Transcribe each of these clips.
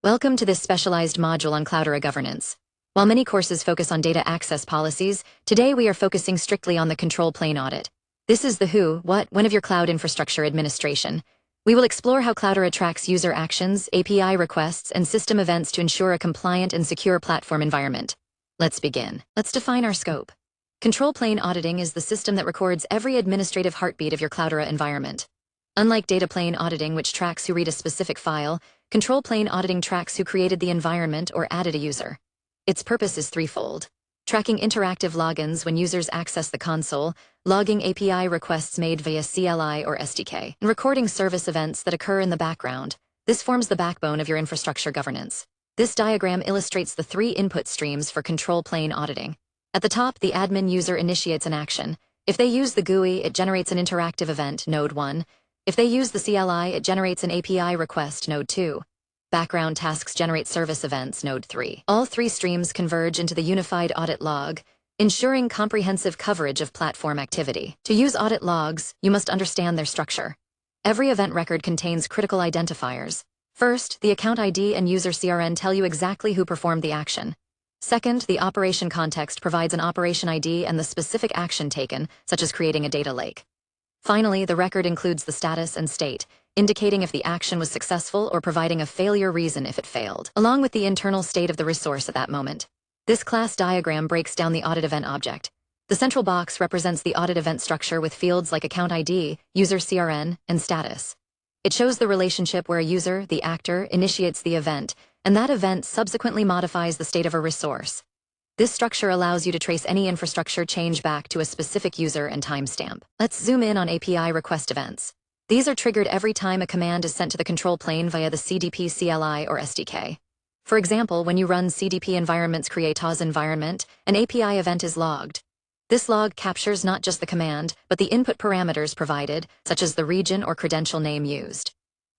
Welcome to this specialized module on Cloudera governance. While many courses focus on data access policies, today we are focusing strictly on the control plane audit. This is the who, what, when of your cloud infrastructure administration. We will explore how Cloudera tracks user actions, API requests, and system events to ensure a compliant and secure platform environment. Let's begin. Let's define our scope. Control plane auditing is the system that records every administrative heartbeat of your Cloudera environment. Unlike data plane auditing, which tracks who read a specific file, control plane auditing tracks who created the environment or added a user. Its purpose is threefold: tracking interactive logins when users access the console, logging API requests made via CLI or SDK, and recording service events that occur in the background. This forms the backbone of your infrastructure governance. This diagram illustrates the three input streams for control plane auditing. At the top, the admin user initiates an action. If they use the GUI, it generates an interactive event, Node 1. If they use the CLI, it generates an API request, Node 2. Background tasks generate service events, Node 3. All three streams converge into the unified audit log, ensuring comprehensive coverage of platform activity. To use audit logs, you must understand their structure. Every event record contains critical identifiers. First, the account ID and user CRN tell you exactly who performed the action. Second, the operation context provides an operation ID and the specific action taken, such as creating a data lake. Finally, the record includes the status and state, indicating if the action was successful or providing a failure reason if it failed, along with the internal state of the resource at that moment. This class diagram breaks down the audit event object. The central box represents the audit event structure with fields like account ID, user CRN, and status. It shows the relationship where a user, the actor, initiates the event, and that event subsequently modifies the state of a resource. This structure allows you to trace any infrastructure change back to a specific user and timestamp. Let's zoom in on API request events. These are triggered every time a command is sent to the control plane via the CDP CLI or SDK. For example, when you run CDP environments createos environment, an API event is logged. This log captures not just the command, but the input parameters provided, such as the region or credential name used.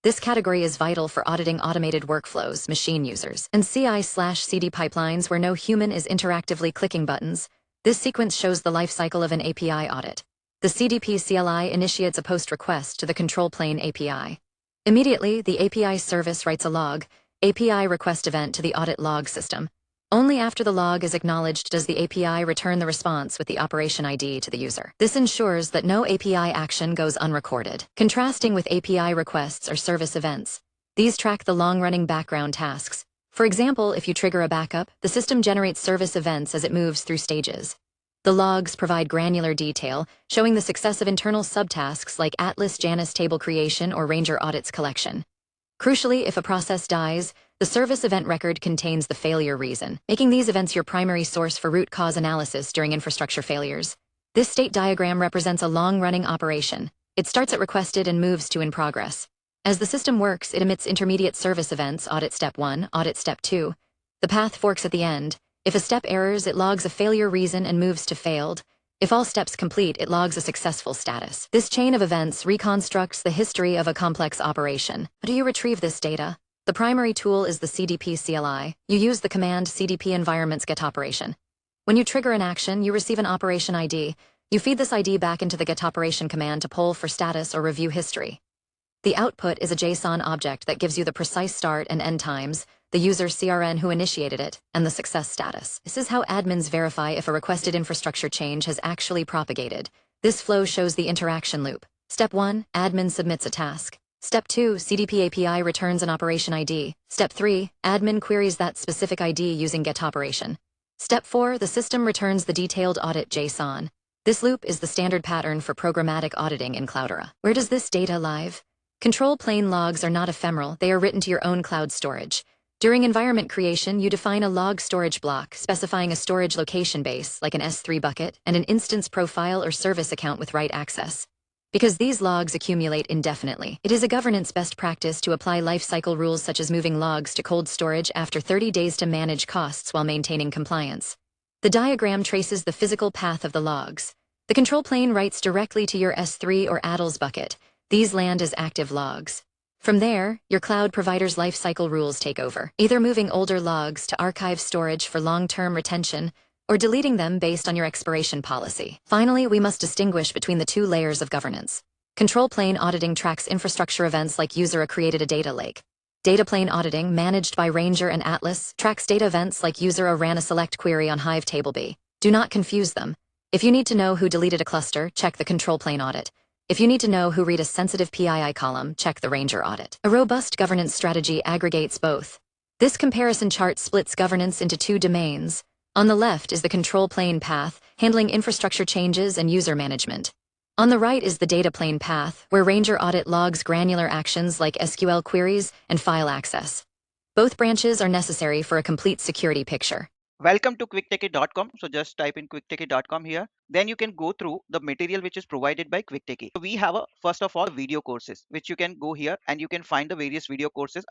This category is vital for auditing automated workflows, machine users, and CI/CD pipelines where no human is interactively clicking buttons. This sequence shows the lifecycle of an API audit. The CDP CLI initiates a post request to the control plane API. Immediately, the API service writes a log, API request event to the audit log system. Only after the log is acknowledged does the API return the response with the operation ID to the user. This ensures that no API action goes unrecorded. Contrasting with API requests or service events, these track the long-running background tasks. For example, if you trigger a backup, the system generates service events as it moves through stages. The logs provide granular detail, showing the success of internal subtasks like Atlas Janus table creation or Ranger audits collection. Crucially, if a process dies, the service event record contains the failure reason, making these events your primary source for root cause analysis during infrastructure failures. This state diagram represents a long-running operation. It starts at requested and moves to in progress. As the system works, it emits intermediate service events, audit step 1, audit step 2. The path forks at the end. If a step errors, it logs a failure reason and moves to failed. If all steps complete, it logs a successful status. This chain of events reconstructs the history of a complex operation. How do you retrieve this data? The primary tool is the CDP CLI. You use the command CDP environments get operation. When you trigger an action, you receive an operation ID. You feed this ID back into the get operation command to poll for status or review history. The output is a JSON object that gives you the precise start and end times, the user CRN who initiated it, and the success status. This is how admins verify if a requested infrastructure change has actually propagated. This flow shows the interaction loop. Step 1, admin submits a task. Step 2, CDP API returns an operation ID. Step 3, admin queries that specific ID using getOperation. Step 4, the system returns the detailed audit JSON. This loop is the standard pattern for programmatic auditing in Cloudera. Where does this data live? Control plane logs are not ephemeral, they are written to your own cloud storage. During environment creation, you define a log storage block, specifying a storage location base, like an S3 bucket, and an instance profile or service account with write access. Because these logs accumulate indefinitely, it is a governance best practice to apply lifecycle rules such as moving logs to cold storage after 30 days to manage costs while maintaining compliance. The diagram traces the physical path of the logs. The control plane writes directly to your S3 or ADLS bucket. These land as active logs. From there, your cloud provider's lifecycle rules take over, either moving older logs to archive storage for long-term retention or deleting them based on your expiration policy. Finally, we must distinguish between the two layers of governance. Control plane auditing tracks infrastructure events like user created a data lake. Data plane auditing, managed by Ranger and Atlas, tracks data events like user ran a select query on Hive TableB. Do not confuse them. If you need to know who deleted a cluster, check the control plane audit. If you need to know who read a sensitive PII column, check the Ranger audit. A robust governance strategy aggregates both. This comparison chart splits governance into two domains. On the left is the control plane path, handling infrastructure changes and user management. On the right is the data plane path, where Ranger audit logs granular actions like SQL queries and file access. Both branches are necessary for a complete security picture. Welcome to quicktechie.com. So just type in quicktechie.com here. Then you can go through the material which is provided by quicktechie. So we have first of all video courses which you can go here and you can find the various video courses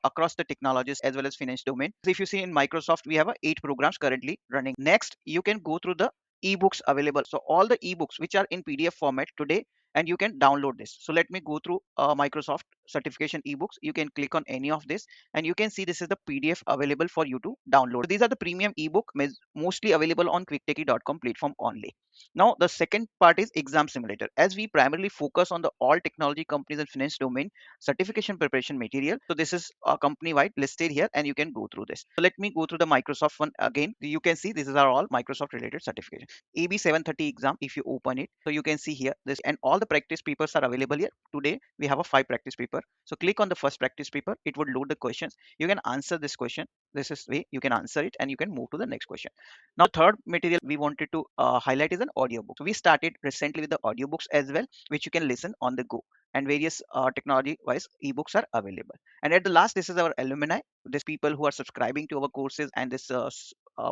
across the technologies as well as finance domain. So if you see in Microsoft, we have 8 programs currently running. Next, you can go through the ebooks available. So all the ebooks which are in PDF format today, and you can download this. So let me go through Microsoft certification ebooks. You can click on any of this and you can see this is the PDF available for you to download. So these are the premium ebook mostly available on quicktechie.com platform only. Now the second part is exam simulator. As we primarily focus on the all technology companies and finance domain certification preparation material, so this is company wide listed here and you can go through this. So let me go through the Microsoft one again. You can see these are all Microsoft related certification. AB 730 exam, if you open it, so you can see here this, and all the practice papers are available here. Today we have a 5 practice paper. So click on the first practice paper. It would load the questions. You can answer this question. This is way you can answer it and you can move to the next question. Now the third material we wanted to highlight is an audiobook. So we started recently with the audiobooks as well, which you can listen on the go, and various technology wise ebooks are available. And at the last, this is our alumni. These people who are subscribing to our courses and this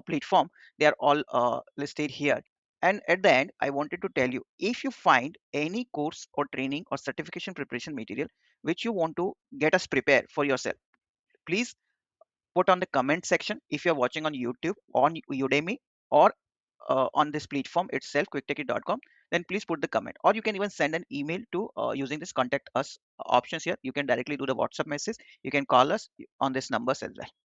platform, they are all listed here. And at the end, I wanted to tell you, if you find any course or training or certification preparation material which you want to get us prepare for yourself, please put on the comment section. If you're watching on YouTube, on Udemy, or on this platform itself, quicktechie.com, then please put the comment, or you can even send an email to using this contact us options here. You can directly do the WhatsApp message. You can call us on this numbers as well.